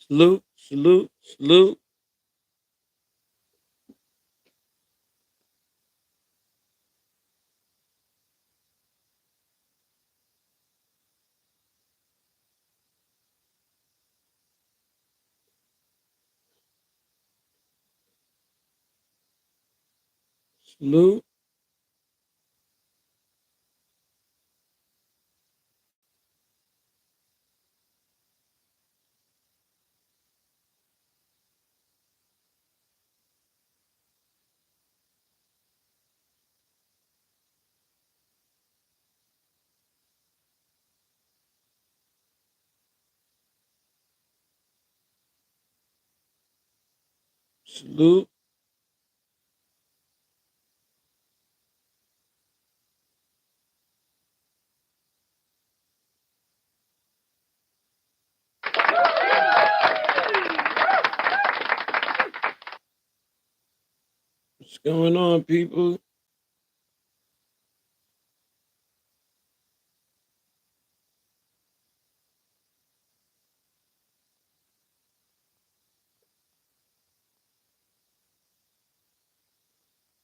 Salute, salute, salute, salute. Salute. What's going on, people?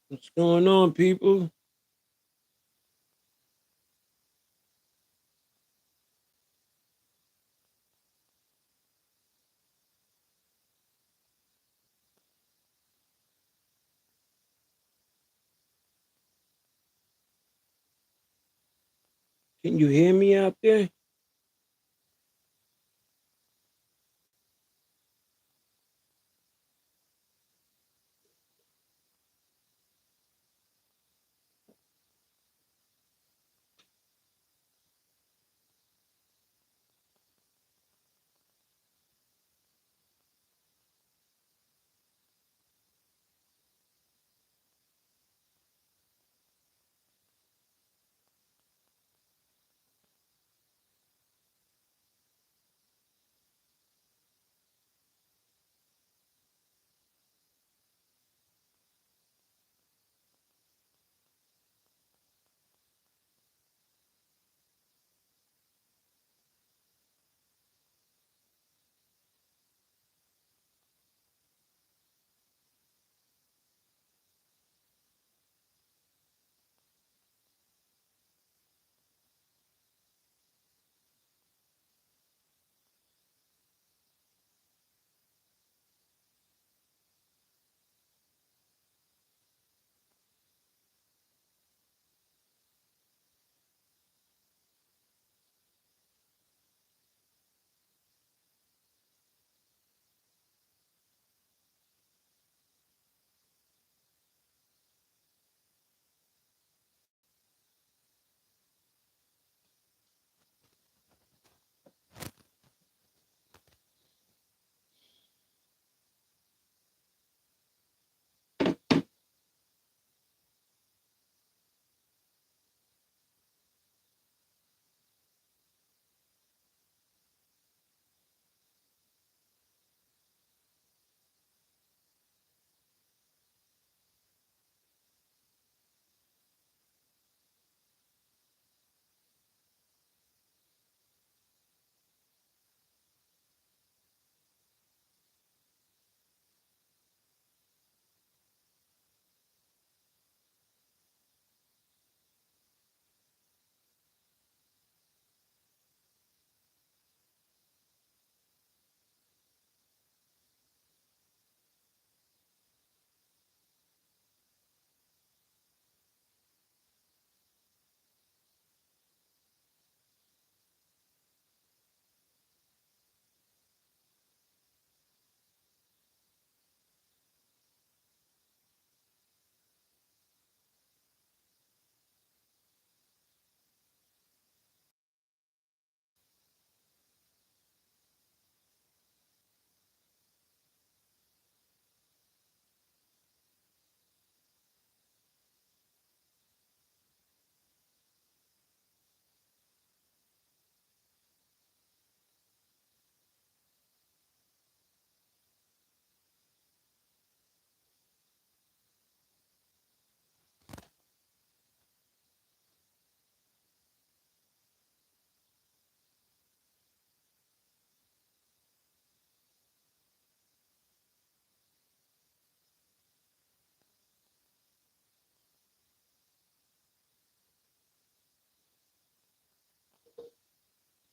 What's going on, people? Can you hear me out there?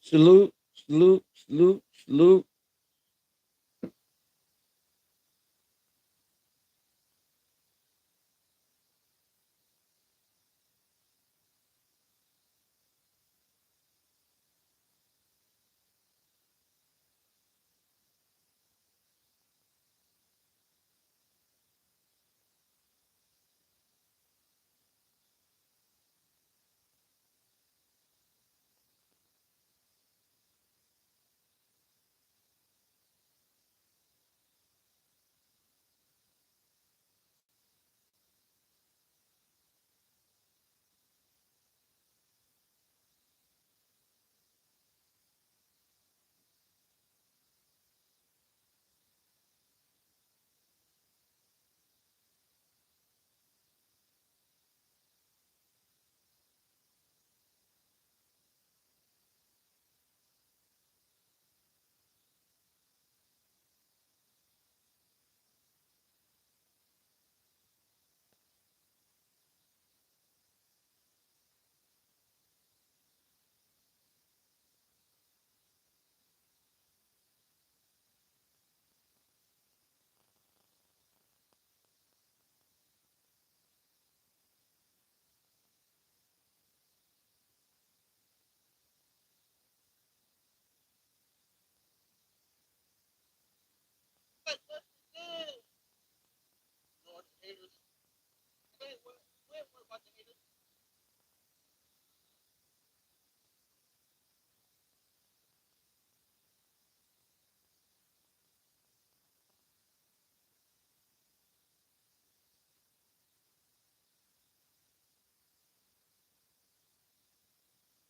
Salute, salute, salute, salute.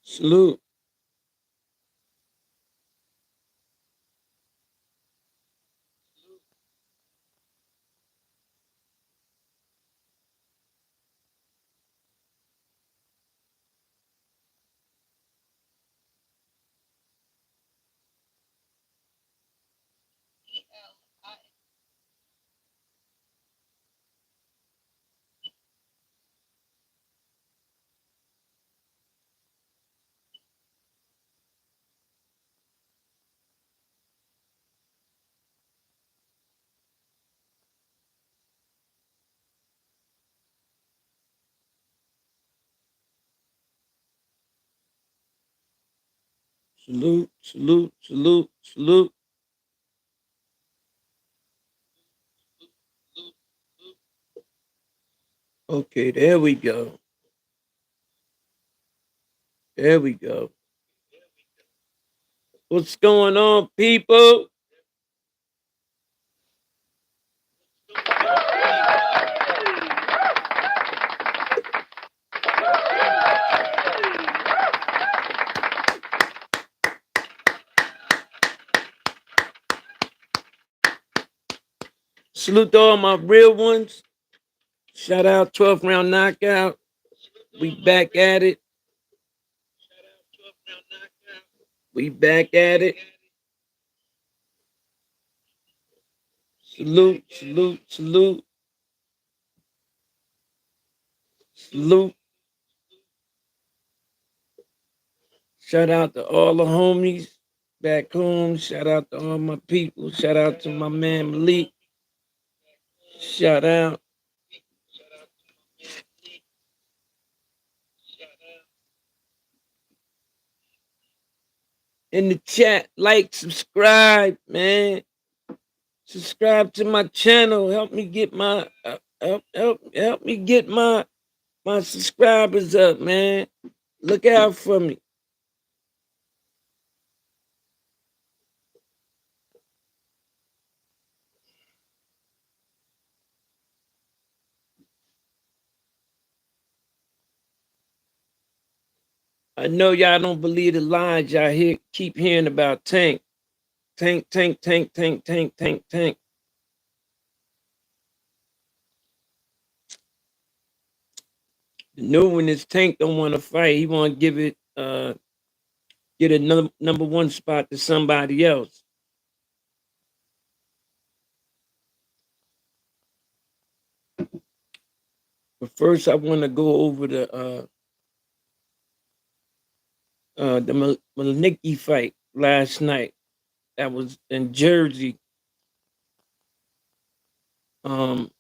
Salute. Salute, salute, salute, salute. Okay, there we go. There we go. What's going on, people? Salute to all my real ones. Shout out 12th round knockout. We back at it. We back at it. Salute, salute, salute, salute. Shout out to all the homies back home. Shout out to all my people. Shout out to my man Malik. Shout out in the chat. Like, subscribe, man. Subscribe to my channel. Help me get my help me get my subscribers up, man. Look out for me. I know y'all don't believe the lies y'all keep hearing about Tank. Tank, tank, tank, tank, tank, tank, tank. The new one is Tank don't want to fight. He want to give it get a number one spot to somebody else. But first I want to go over the Malnicki fight last night. That was in Jersey. Um,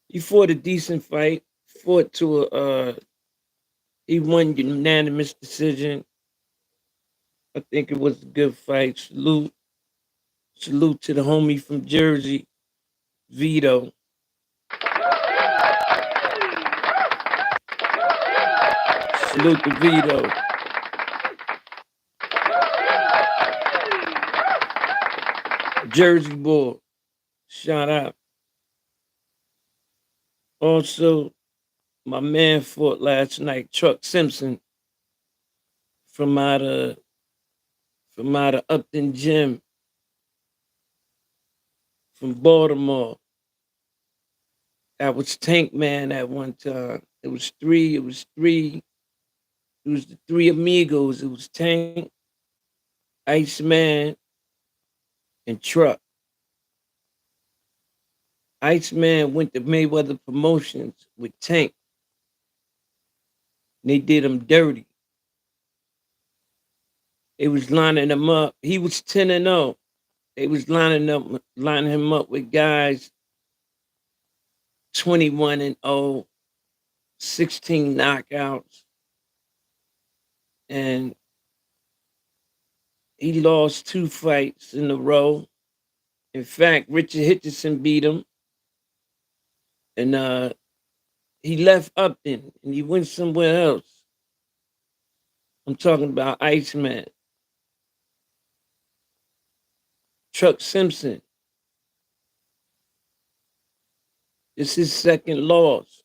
he fought a decent fight. Fought to he won unanimous decision. I think it was a good fight. Salute to the homie from Jersey, Vito. Salute to Vito, Jersey boy. Shout out. Also, my man fought last night, Chuck Simpson from out of Upton Gym from Baltimore. That was Tank Man at one time. It was three. It was three. It was the three amigos. It was Tank, Iceman, and Truck. Iceman went to Mayweather Promotions with Tank. And they did him dirty. They was lining him up. He was 10-0. They was lining him up with guys 21-0, 16 knockouts. And he lost 2 fights in a row. In fact, Richard Hitchison beat him. And he left Upton and he went somewhere else. I'm talking about Iceman. Chuck Simpson. It's his second loss.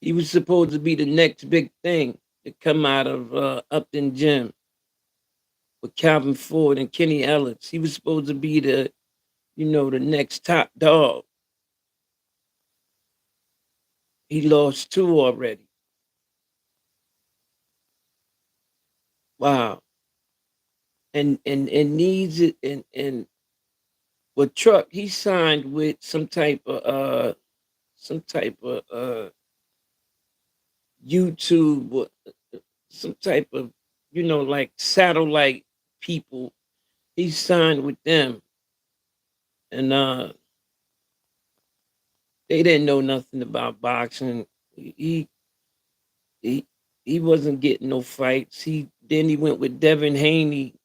He was supposed to be the next big thing to come out of Upton Gym with Calvin Ford and Kenny Ellis. He was supposed to be the next top dog. He lost 2 already. Wow. And needs it and with Truck, he signed with some type of YouTube, some type of like satellite people. He signed with them, and they didn't know nothing about boxing. He he wasn't getting no fights. He went with Devin Haney,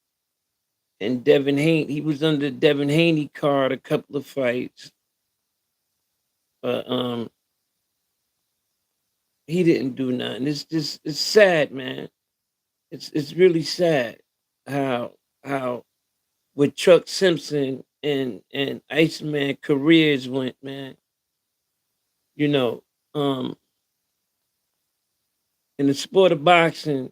and he was under Devin Haney card a couple of fights, but he didn't do nothing. It's sad, man. It's really sad how with Chuck Simpson and Iceman careers went, man. You know, um, in the sport of boxing,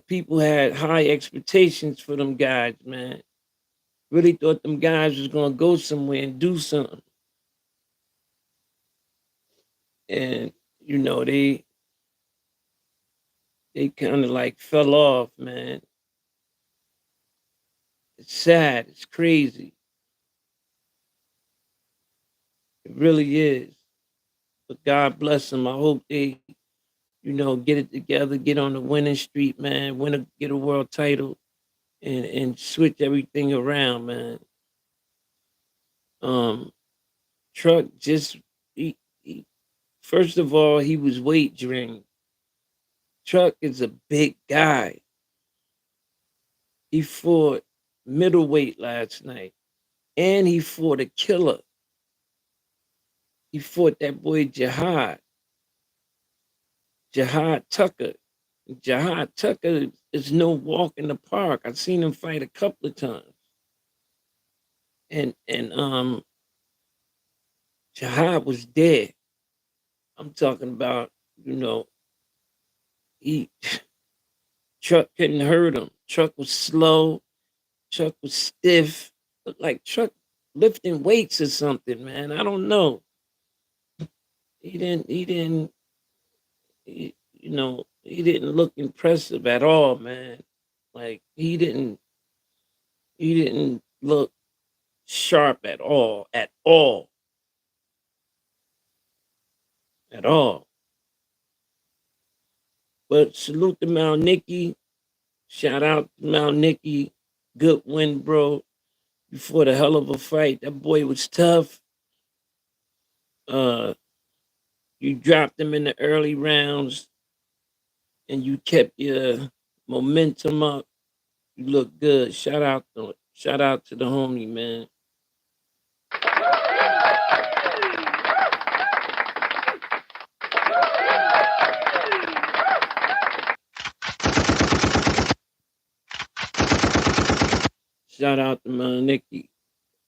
people had high expectations for them guys, man. Really thought them guys was gonna go somewhere and do something. And they kind of like fell off, man. It's sad. It's crazy. It really is. But God bless them. I hope they, get it together, get on the winning street, man. Get a world title, and switch everything around, man. Um, Truck just he first of all, he was weight drained. Truck is a big guy. He fought middleweight last night, and he fought a killer. He fought that boy Jihad Tucker. Jihad Tucker is no walk in the park. I've seen him fight a couple of times. And Jihad was dead. I'm talking about, he Chuck couldn't hurt him. Chuck was slow. Chuck was stiff. Looked like Chuck lifting weights or something, man. I don't know. He didn't he didn't look impressive at all, man. Like he didn't look sharp at all, at all. But salute to Mount Nicky. Shout out to Mount Nicky. Good win, bro. Before the hell of a fight. That boy was tough. Uh, you dropped him in the early rounds and you kept your momentum up. You look good. Shout out to the homie, man. Shout out to my Nicky.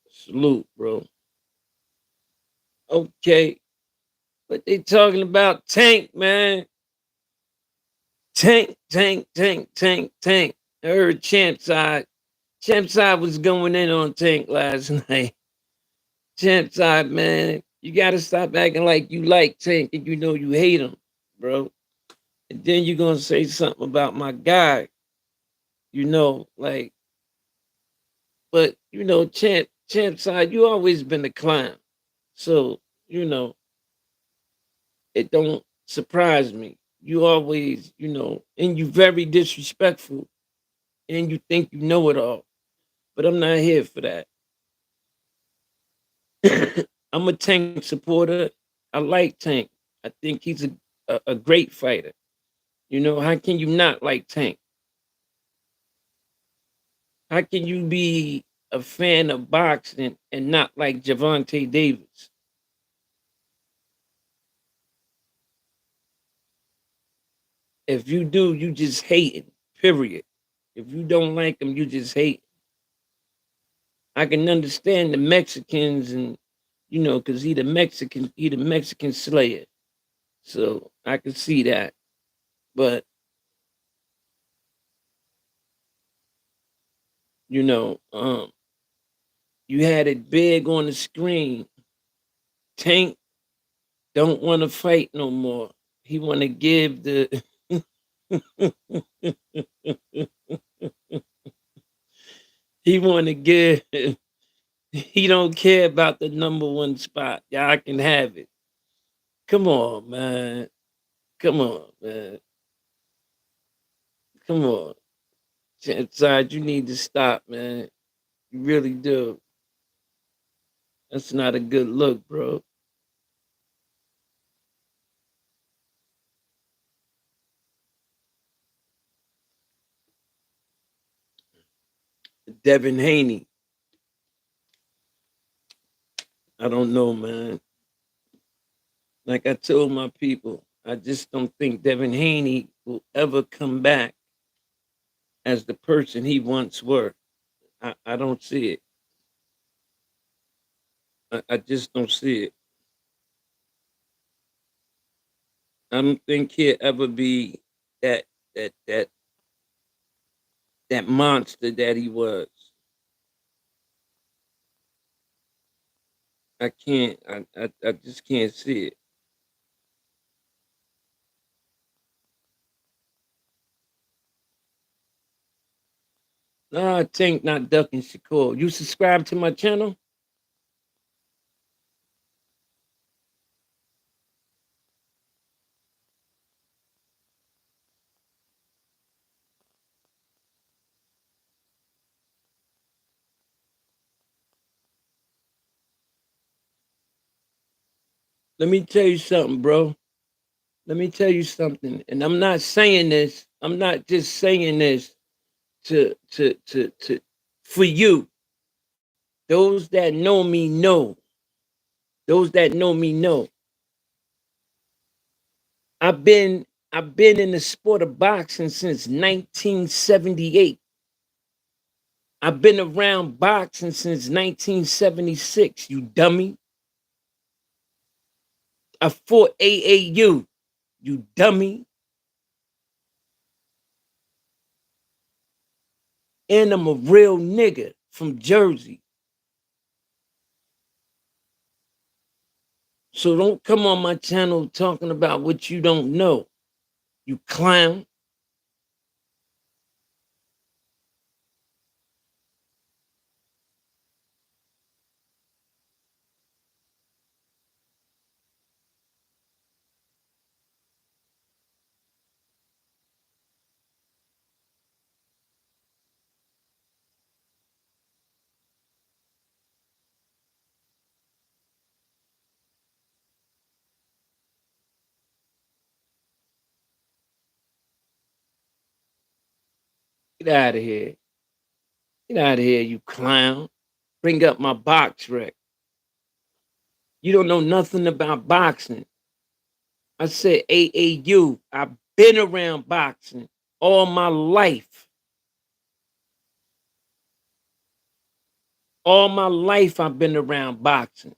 Salute, bro. Okay. But they talking about Tank, man. Tank, Tank, Tank, Tank, Tank. I heard Champ side was going in on Tank last night. Champ side, man. You gotta stop acting like you like Tank and you know you hate him, bro. And then you're gonna say something about my guy, like, but Champ side, you always been a clown. So, you know, it don't surprise me. You always, and you very disrespectful and you think you know it all. But I'm not here for that. I'm a Tank supporter. I like Tank. I think he's a great fighter. How can you not like Tank? How can you be a fan of boxing and not like Javante Davis? If you do, you just hating. Period. If you don't like him, you just hate. I can understand the Mexicans and because he the Mexican slayer. So I can see that. But you know, um, you had it big on the screen. Tank don't want to fight no more. He want to give the he want to give. He don't care about the number one spot. Y'all can have it. Come on, man. Come on, man. Come on. Side, you need to stop, man. You really do. That's not a good look, bro. Devin Haney. I don't know, man. Like I told my people, I just don't think Devin Haney will ever come back as the person he once were. I don't see it. I just don't see it. I don't think he'll ever be that that that that monster that he was. I can't. I just can't see it. No, I think not ducking Shakur. You subscribe to my channel? Let me tell you something, bro. Let me tell you something. And I'm not saying this. I'm not just saying this to for you. Those that know me know. Those that know me know. I've been in the sport of boxing since 1978. I've been around boxing since 1976, you dummy. I fought AAU, you dummy. And I'm a real nigga from Jersey. So don't come on my channel talking about what you don't know, you clown. Get out of here. Get out of here, you clown. Bring up my box rec. You don't know nothing about boxing. I said AAU. I've been around boxing all my life. All my life I've been around boxing.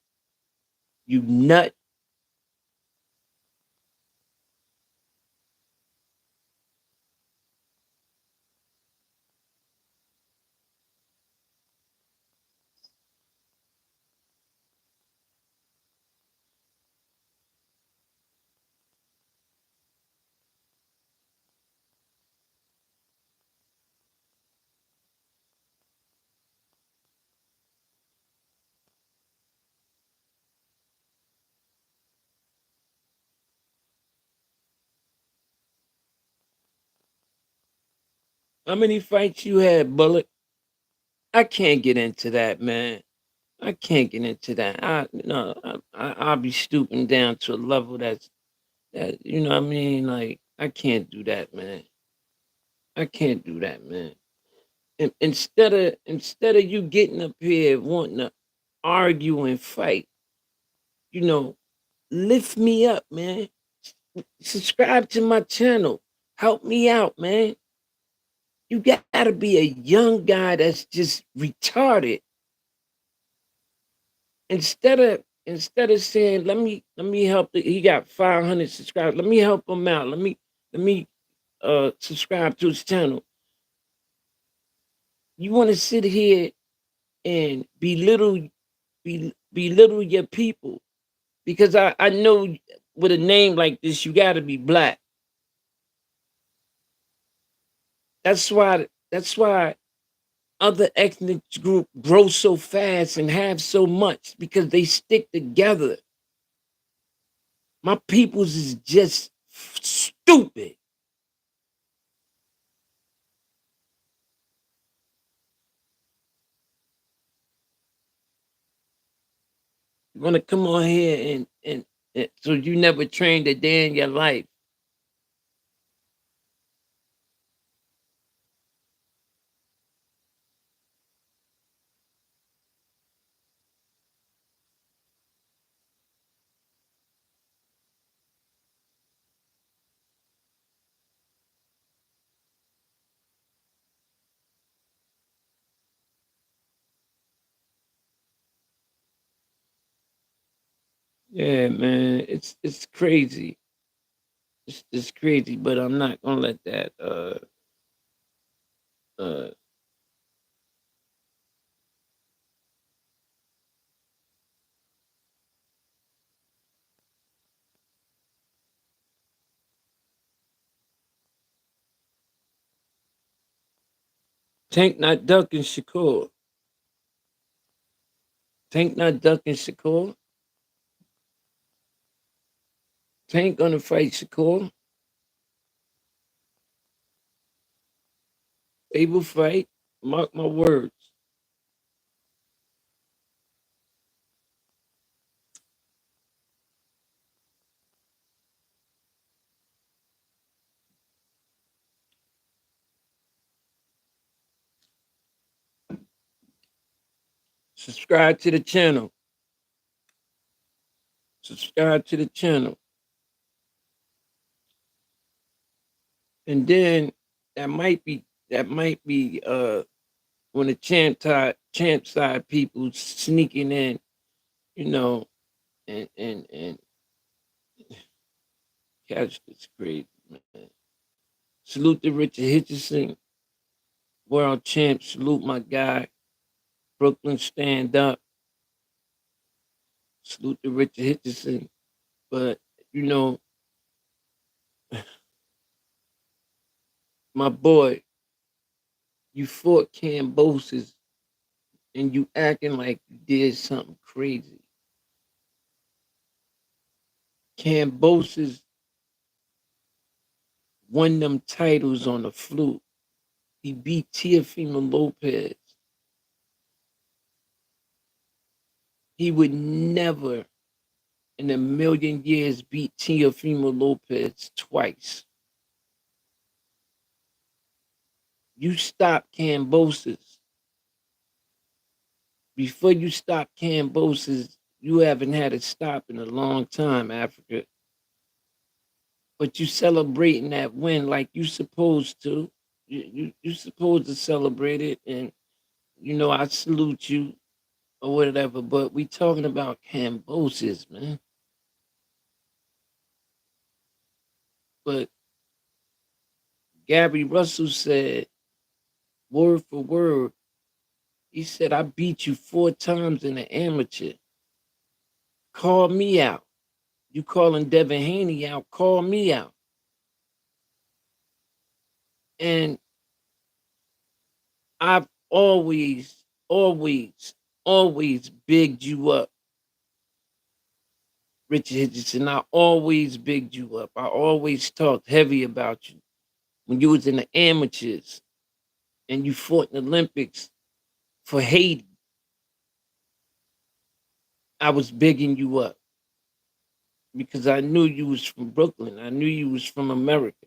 You nut. How many fights you had, Bullet? I can't get into that, man. I can't get into that. I'll be stooping down to a level that you know what I mean. Like I can't do that, man. I can't do that, man. And instead of you getting up here wanting to argue and fight, you know, lift me up, man. Subscribe to my channel. Help me out, man. You gotta be a young guy that's just retarded. Instead of saying, let me help he got 500 subscribers. Let me help him out. Let me subscribe to his channel. You want to sit here and belittle your people because I know with a name like this you got to be black. That's why other ethnic group grow so fast and have so much because they stick together. My peoples is just stupid. You want to come on here and so you never trained a day in your life. Yeah, man, it's crazy. It's crazy, but I'm not gonna let that uh Tank not ducking Shakur. Tank not ducking Shakur. Tank gonna fight Shakur. They will fight. Mark my words. Subscribe to the channel. Subscribe to the channel. And then that might be when the champ side people sneaking in, you know, and catch this crazy, man. Salute to Richard Hitchison, world champ. Salute my guy. Brooklyn stand up. Salute to Richard Hitchison. But you know, my boy, you fought Cambosis and you acting like you did something crazy. Cambosis won them titles on the fluke. He beat Teofimo Lopez. He would never in a million years beat Teofimo Lopez twice. You stop Cambosis. Before you stop Cambosis, you haven't had a stop in a long time, Africa. But you celebrating that win like you supposed to. You supposed to celebrate it, and I salute you or whatever. But we talking about Cambosis, man. But Gabby Russell said, word for word, he said, I beat you 4 times in the amateur. Call me out. You calling Devin Haney out, call me out. And I've always bigged you up, Richard Hitchison. I always bigged you up. I always talked heavy about you. When you was in the amateurs and you fought in the Olympics for Haiti, I was bigging you up because I knew you was from Brooklyn. I knew you was from America.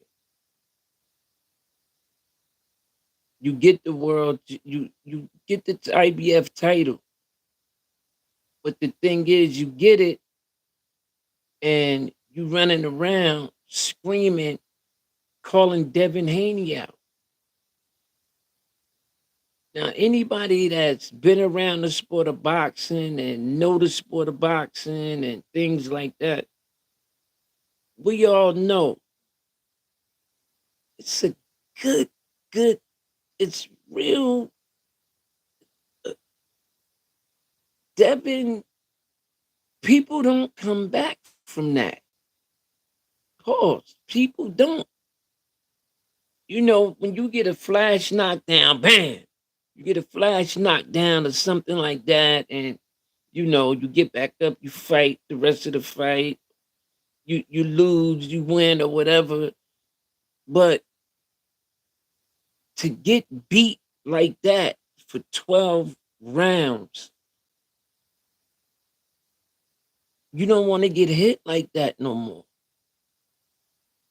You get the world, you get the IBF title. But the thing is, you get it and you running around screaming, calling Devin Haney out. Now, anybody that's been around the sport of boxing and know the sport of boxing and things like that, we all know it's a good, good, it's real. uh, Devin, people don't come back from that. Pause. People don't. When you get a flash knockdown, bam, you get a flash knockdown or something like that, and you get back up, you fight the rest of the fight, you lose, you win or whatever. But to get beat like that for 12 rounds, you don't want to get hit like that no more.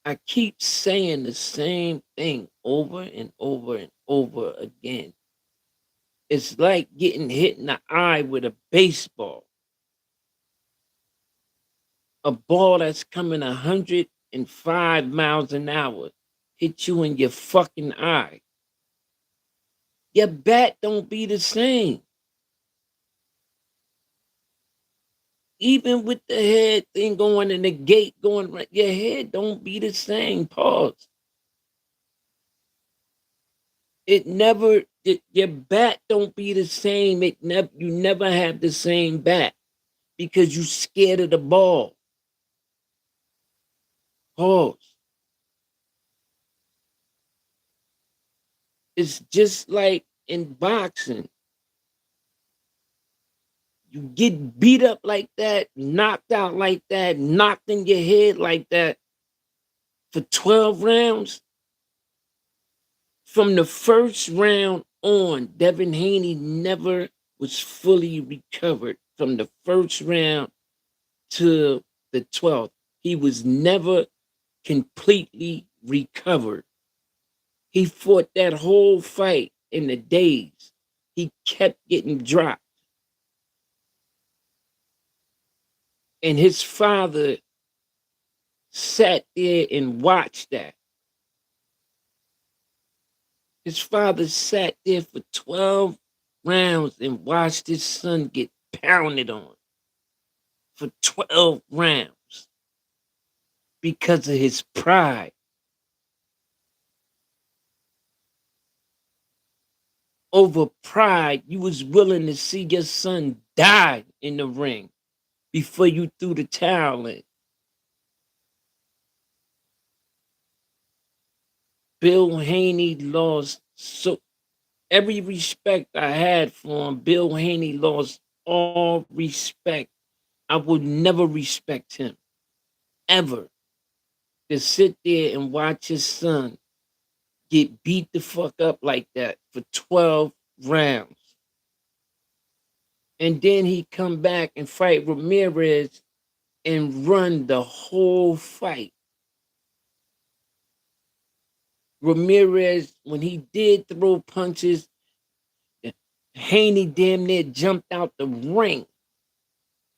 I keep saying the same thing over and over and over again. It's like getting hit in the eye with a baseball. A ball that's coming 105 miles an hour hit you in your fucking eye. Your bat don't be the same. Even with the head thing going and the gate going right, your head don't be the same. Pause. Your bat don't be the same. You never have the same bat because you scared of the ball. Pause. It's just like in boxing. You get beat up like that, knocked out like that, knocked in your head like that for 12 rounds. From the first round on, Devin Haney never was fully recovered. From the first round to the 12th, he was never completely recovered. He fought that whole fight in the days. He kept getting dropped. And his father sat there and watched that. His father sat there for 12 rounds and watched his son get pounded on for 12 rounds because of his pride. Over pride, you was willing to see your son die in the ring before you threw the towel in. Bill Haney lost so every respect I had for him. Bill Haney lost all respect. I would never respect him ever. To sit there and watch his son get beat the fuck up like that for 12 rounds. And then he come back and fight Ramirez and run the whole fight. Ramirez, when he did throw punches, Haney damn near jumped out the ring.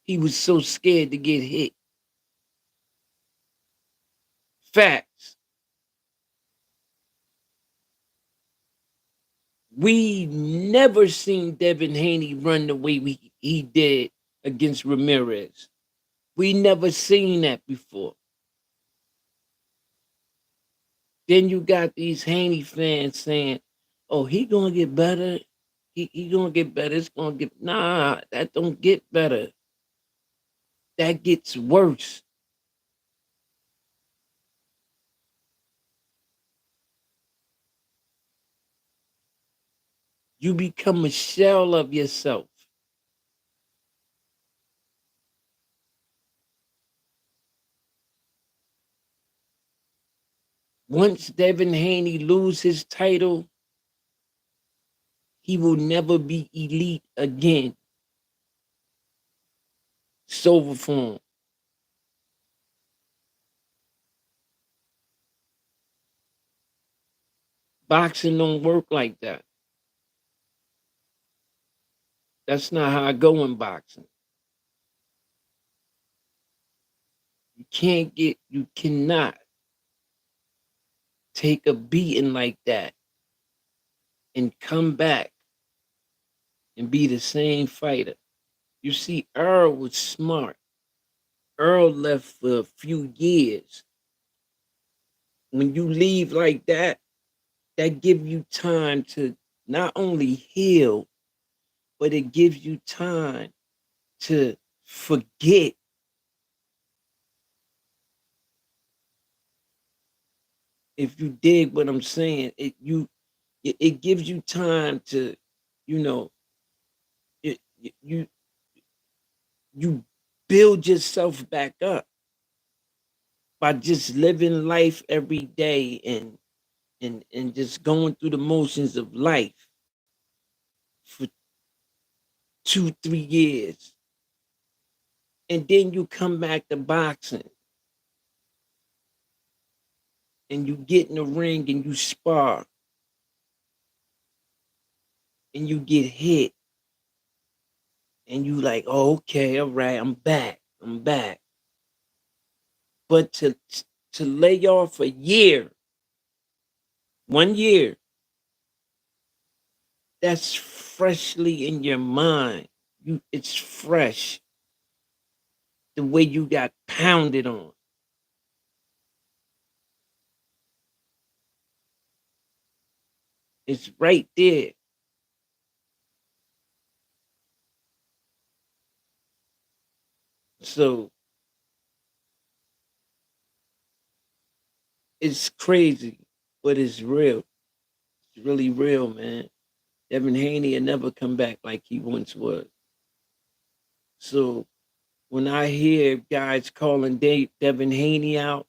He was so scared to get hit. Facts. We never seen Devin Haney run the way he did against Ramirez. We never seen that before. Then you got these Haney fans saying, "Oh, he gonna get better. He gonna get better. It's gonna get nah. That don't get better. That gets worse. You become a shell of yourself. Once Devin Haney lose his title, he will never be elite again. It's over for him. Boxing don't work like that. That's not how I go in boxing. You cannot take a beating like that and come back and be the same fighter. You see, Earl was smart. Earl left for a few years. When you leave like that gives you time to not only heal, but it gives you time to forget. If you dig what I'm saying, it gives you time to, you know, you you build yourself back up by just living life every day and just going through the motions of life for 2, 3 years. And then you come back to boxing and you get in the ring and you spar and you get hit and you like, oh, okay, all right, I'm back. I'm back. But to lay off a year, 1 year, that's freshly in your mind. It's fresh. The way you got pounded on. It's right there. So it's crazy, but it's real. It's really real, man. Devin Haney will never come back like he once was. So when I hear guys calling Devin Haney out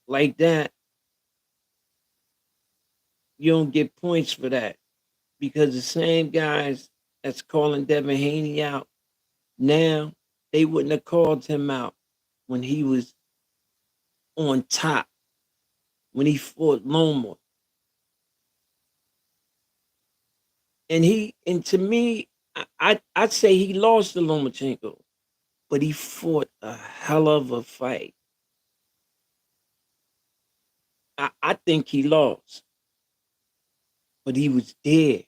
like that, you don't get points for that because the same guys that's calling Devin Haney out now, they wouldn't have called him out when he was on top, when he fought Loma. And to me, I'd say he lost to Lomachenko, but he fought a hell of a fight. I think he lost, but he was there.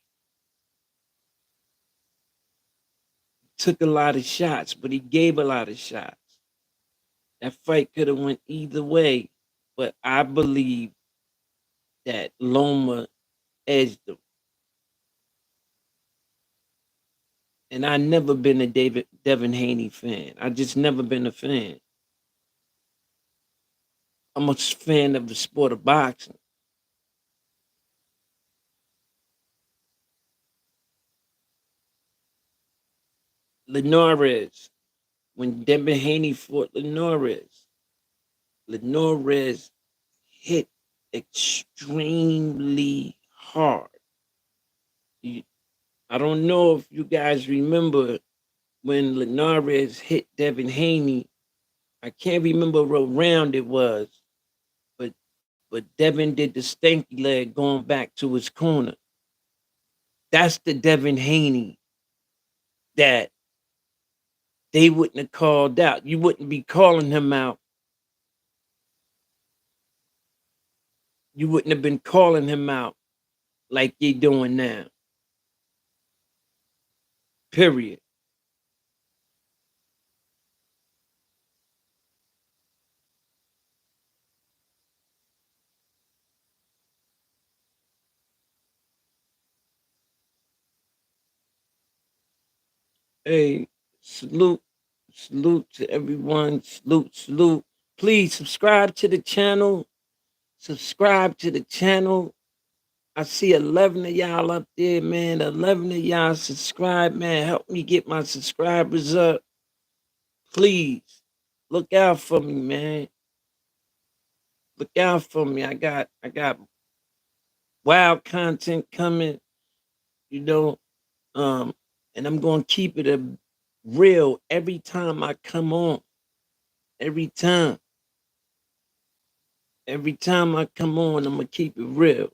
Took a lot of shots, but he gave a lot of shots. That fight could have went either way, but I believe that Loma edged him. And I never been a Devin Haney fan. I just never been a fan. I'm a fan of the sport of boxing. Linares, when Devin Haney fought Linares hit extremely hard. You, I don't know if you guys remember when Linares hit Devin Haney. I can't remember what round it was, but but Devin did the stanky leg going back to his corner. That's the Devin Haney that they wouldn't have called out. You wouldn't be calling him out. You wouldn't have been calling him out like you're doing now. Period. Hey, salute, salute to everyone. Salute, salute. Please subscribe to the channel. Subscribe to the channel. I see 11 of y'all up there, man. 11 of y'all subscribe, man. Help me get my subscribers up. Please look out for me, man. Look out for me. I got wild content coming, you know. And I'm gonna keep it real every time I come on. Every time. Every time I come on, I'm gonna keep it real.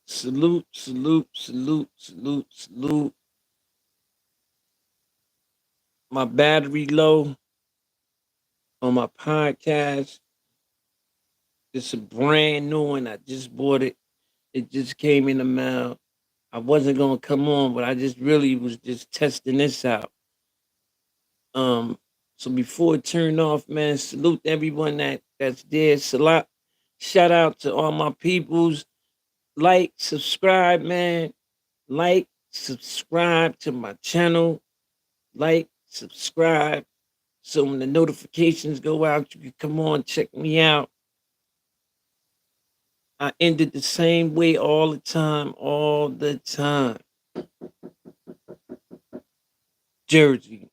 Salute, salute, salute, salute, salute. My battery low on my podcast. It's a brand new one. I just bought it. It just came in the mail. I wasn't gonna come on, but I just really was just testing this out. Um, so before it turned off, man, salute everyone that's there. Shout out to all my peoples. Like, subscribe, man. Like, subscribe to my channel. Like, subscribe. So when the notifications go out, you can come on, check me out. I end it the same way all the time, all the time. Jersey.